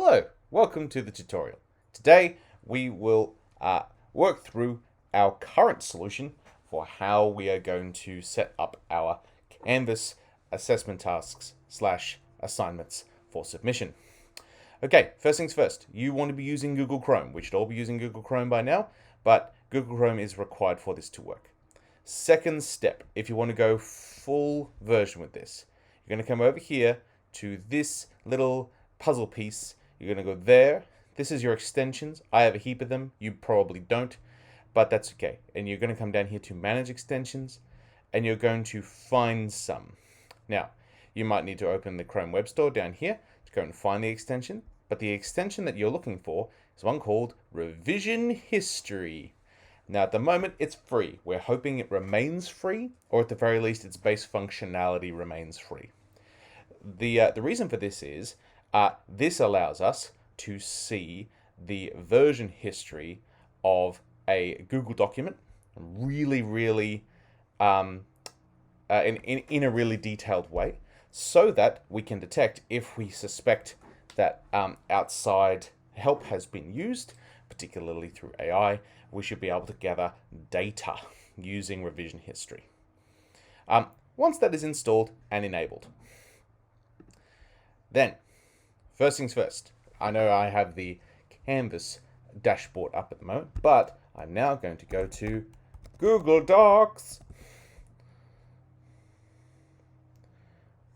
Hello, welcome to the tutorial. Today we will work through our current solution for how we are going to set up our Canvas assessment tasks / assignments for submission. Okay, first things first, you want to be using Google Chrome. We should all be using Google Chrome by now, but Google Chrome is required for this to work. Second step, if you want to go full version with this, you're going to come over here to this little puzzle piece. You're going to go there. This is your extensions. I have a heap of them. You probably don't, but that's okay. And you're going to come down here to manage extensions, and you're going to find some. Now, you might need to open the Chrome Web Store down here to go and find the extension, but the extension that you're looking for is one called Revision History. Now, at the moment, it's free. We're hoping it remains free, or at the very least, its base functionality remains free. The reason for this is this allows us to see the version history of a Google document really, really in a really detailed way, so that we can detect if we suspect that outside help has been used, particularly through AI. We should be able to gather data using revision history. Once that is installed and enabled, then, first things first, I know I have the Canvas dashboard up at the moment, but I'm now going to go to Google Docs.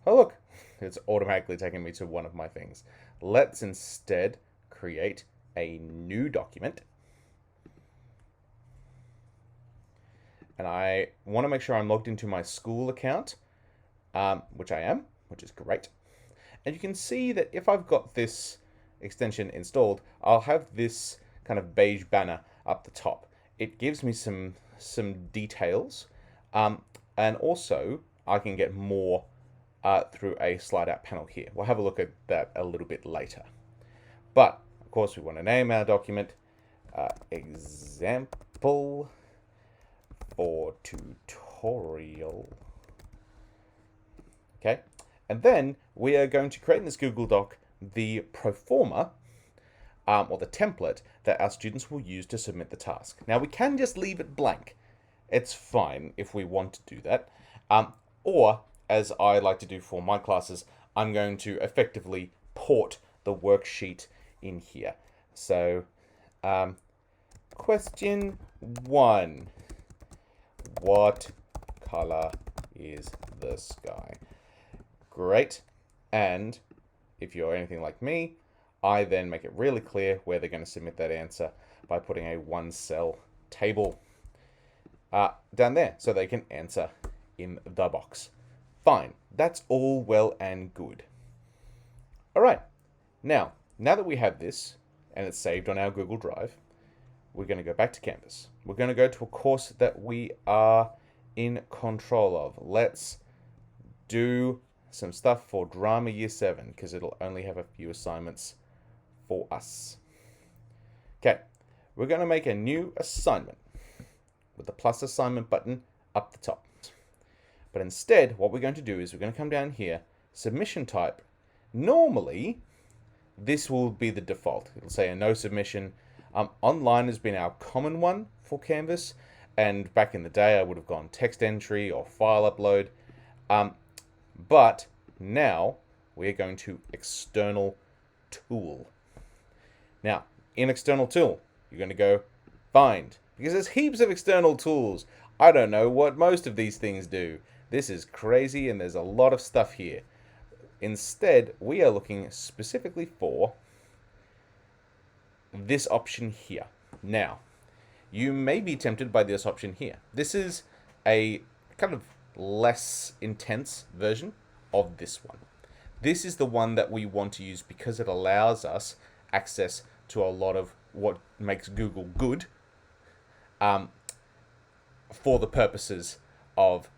Oh look, it's automatically taking me to one of my things. Let's instead create a new document. And I want to make sure I'm logged into my school account, which I am, which is great. And you can see that if I've got this extension installed, I'll have this kind of beige banner up the top. It gives me some details, and also I can get more through a slide out panel here. We'll have a look at that a little bit later. But of course, we want to name our document example for tutorial. Okay. And then we are going to create in this Google Doc the proforma, or the template that our students will use to submit the task. Now, we can just leave it blank. It's fine if we want to do that. Or, as I like to do for my classes, I'm going to effectively port the worksheet in here. So, question 1. What color is the sky? Great. And if you're anything like me, I then make it really clear where they're going to submit that answer by putting a one-cell table down there so they can answer in the box. Fine. That's all well and good. All right. Now that we have this and it's saved on our Google Drive, we're going to go back to Canvas. We're going to go to a course that we are in control of. Let's do some stuff for Drama Year 7, because it'll only have a few assignments for us. Okay, we're going to make a new assignment with the plus assignment button up the top. But instead, what we're going to do is we're going to come down here, submission type. Normally, this will be the default. It'll say a no submission. Online has been our common one for Canvas, and back in the day, I would have gone text entry or file upload. But now we're going to external tool. Now, in external tool, you're going to go find, because there's heaps of external tools. I don't know what most of these things do. This is crazy, and there's a lot of stuff here. Instead, we are looking specifically for this option here. Now, you may be tempted by this option here. This is a kind of less intense version of this one. This is the one that we want to use because it allows us access to a lot of what makes Google good for the purposes of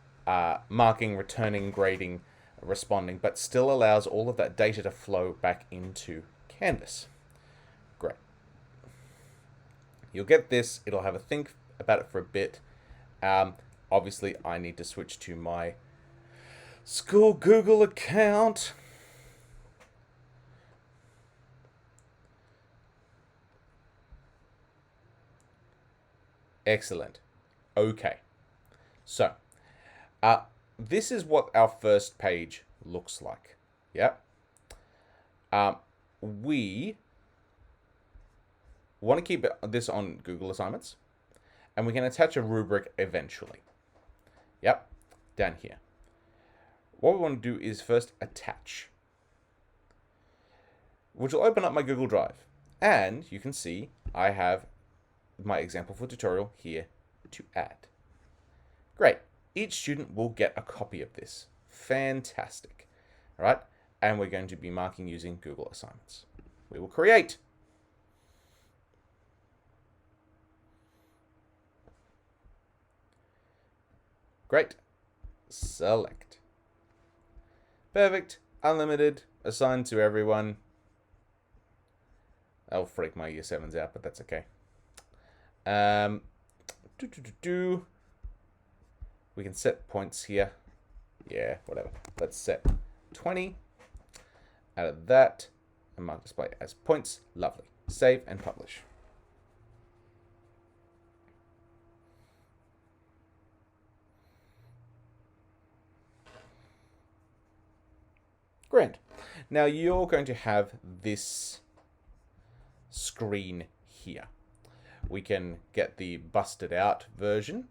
marking, returning, grading, responding, but still allows all of that data to flow back into Canvas. Great. You'll get this. It'll have a think about it for a bit. Obviously, I need to switch to my school Google account. Excellent. Okay. So, this is what our first page looks like. Yep. We want to keep this on Google Assignments, and we can attach a rubric eventually. Yep, down here. What we want to do is first attach, which will open up my Google Drive. And you can see I have my example for tutorial here to add. Great. Each student will get a copy of this. Fantastic. All right. And we're going to be marking using Google Assignments. We will create. Great. Select. Perfect. Unlimited. Assigned to everyone. I'll freak my year 7s out, but that's okay. We can set points here. Yeah, whatever. Let's set 20 out of that and mark display as points. Lovely. Save and publish. Grand. Now you're going to have this screen here. We can get the busted out version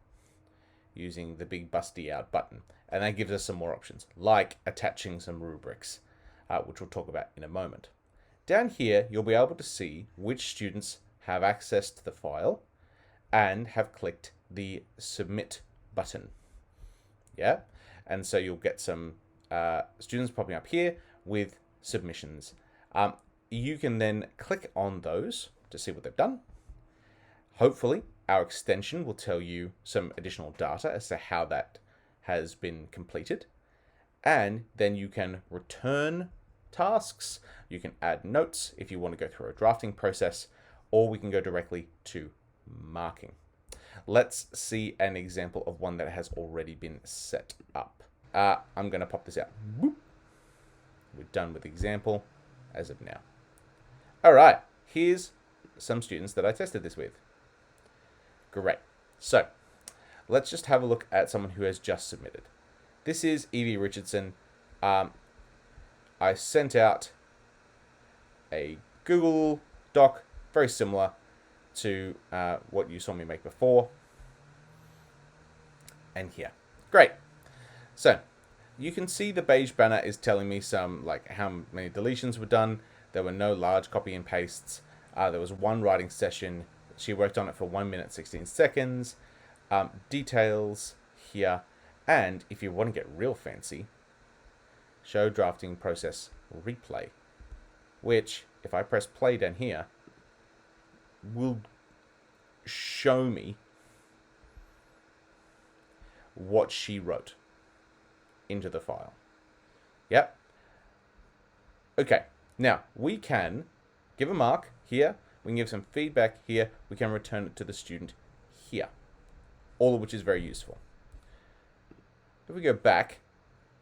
using the big busty out button, and that gives us some more options, like attaching some rubrics, which we'll talk about in a moment. Down here, you'll be able to see which students have access to the file and have clicked the submit button. Yeah, and so you'll get some students popping up here with submissions. You can then click on those to see what they've done. Hopefully, our extension will tell you some additional data as to how that has been completed. And then you can return tasks. You can add notes if you want to go through a drafting process, or we can go directly to marking. Let's see an example of one that has already been set up. I'm going to pop this out. Boop. We're done with the example as of now. All right, here's some students that I tested this with. Great. So let's just have a look at someone who has just submitted. This is Evie Richardson. I sent out a Google Doc, very similar to what you saw me make before. And here. Great. So you can see the beige banner is telling me some, like, how many deletions were done. There were no large copy and pastes. There was one writing session. She worked on it for 1 minute, 16 seconds. Details here. And if you want to get real fancy, show drafting process replay, which, if I press play down here, will show me what she wrote into the file. Yep. Okay. Now, we can give a mark here. We can give some feedback here. We can return it to the student here. All of which is very useful. If we go back,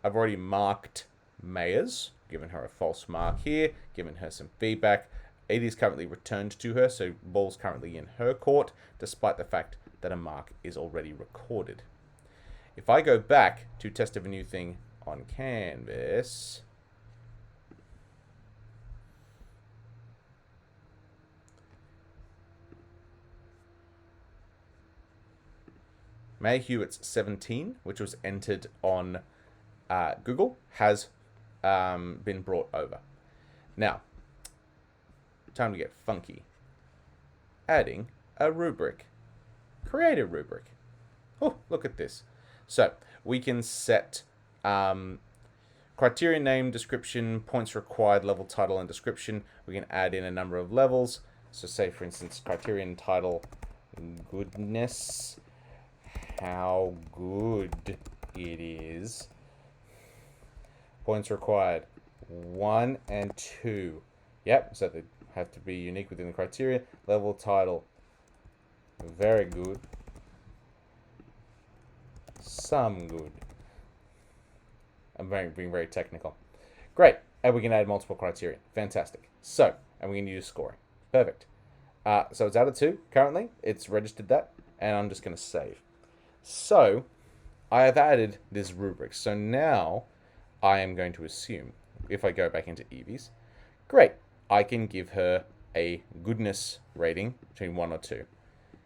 I've already marked Mayers, given her a false mark here, given her some feedback. It is currently returned to her, so ball's currently in her court, despite the fact that a mark is already recorded. If I go back to test of a new thing on Canvas, May Hewitt's 17, which was entered on Google, has been brought over. Now, time to get funky. Adding a rubric. Create a rubric. Oh, look at this. So we can set criteria name, description, points required, level, title, and description. We can add in a number of levels. So say, for instance, criterion title, goodness, how good it is. Points required, 1 and 2. Yep, so they have to be unique within the criteria. Level, title, very good. Some good. I'm being very technical. Great. And we can add multiple criteria. Fantastic. So, and we can use scoring. Perfect. So it's out of 2 currently. It's registered that. and I'm just going to save. So I have added this rubric. So now I am going to assume, if I go back into Evie's, great, I can give her a goodness rating between 1 or 2.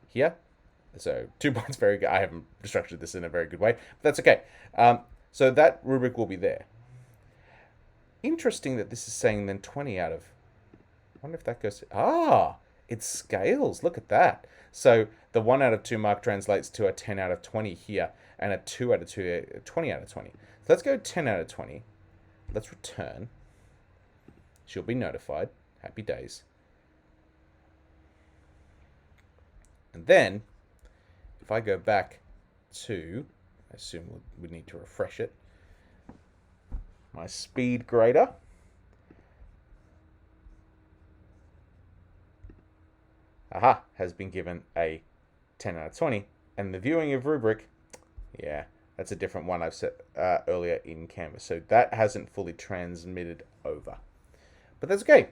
Here, so 2 points, very good. I haven't structured this in a very good way, but that's okay. So that rubric will be there. Interesting that this is saying then 20 out of... I wonder if that goes... it scales. Look at that. So the 1 out of 2 mark translates to a 10 out of 20 here, and a 2 out of 2, 20 out of 20. So let's go 10 out of 20. Let's return. She'll be notified. Happy days. And then, if I go back to, I assume we need to refresh it, my speed grader. Aha, has been given a 10 out of 20. And the viewing of rubric, yeah, that's a different one I've set earlier in Canvas. So that hasn't fully transmitted over. But that's okay.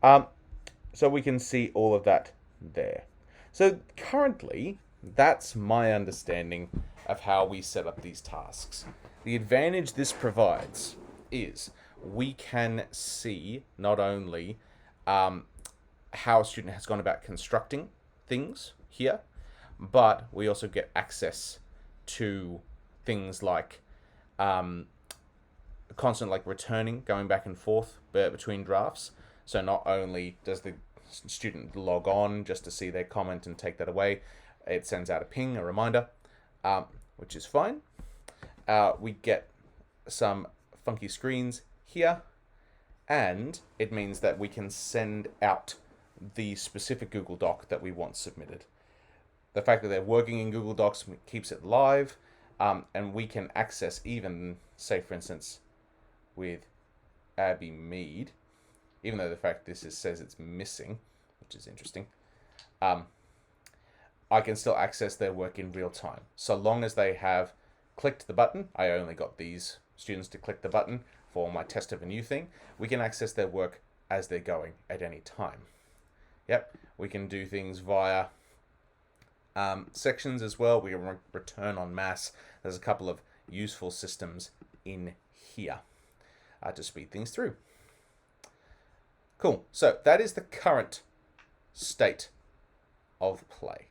So we can see all of that there. So currently, that's my understanding of how we set up these tasks. The advantage this provides is we can see not only how a student has gone about constructing things here, but we also get access to things like constant returning, going back and forth between drafts. So not only does the student log on just to see their comment and take that away, it sends out a ping, a reminder, which is fine. We get some funky screens here, and it means that we can send out the specific Google Doc that we want submitted. The fact that they're working in Google Docs keeps it live, and we can access even, say for instance, with Abby Mead, even though the fact this says it's missing, which is interesting, I can still access their work in real time. So long as they have clicked the button, I only got these students to click the button for my test of a new thing, we can access their work as they're going at any time. Yep, we can do things via sections as well. We can return en masse. There's a couple of useful systems in here to speed things through. Cool. So that is the current state of play.